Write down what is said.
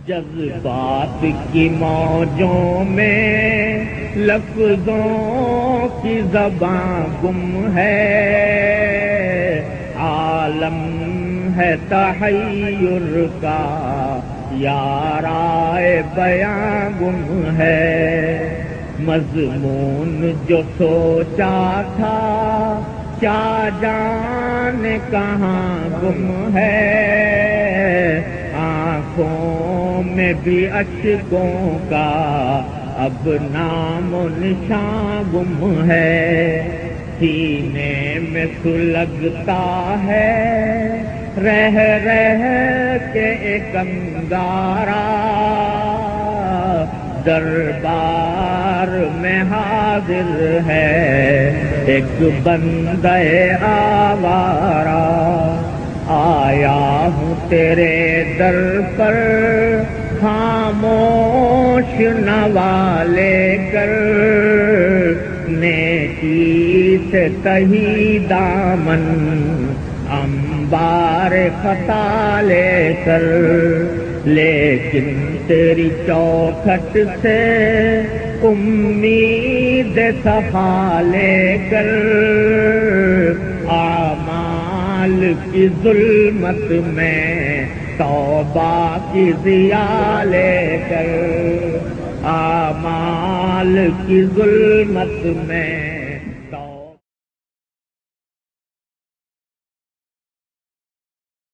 جذبات کی موجوں میں لفظوں کی زباں گم ہے، عالم ہے تحیر کا یارائے بیاں گم ہے، مضمون جو سوچا تھا کیا جانے کہاں گم ہے، آنکھوں میں بھی اشکوں کا اب نام و نشاں گم ہے، سینے میں سلگتا ہے رہ رہ کے ایک انگارہ، دربار میں حاضر ہے ایک بندہ آوارہ، آیا ہوں تیرے در پر خاموش نوا لے کر، نیکی سے تہی دامن انبار خطا لے کر، لیکن تیری چوکھٹ سے امید صفا لے کر، اعمال کی ظلمت میں توبہ کی ضیاء لے کر، اعمال کی ظلمت میں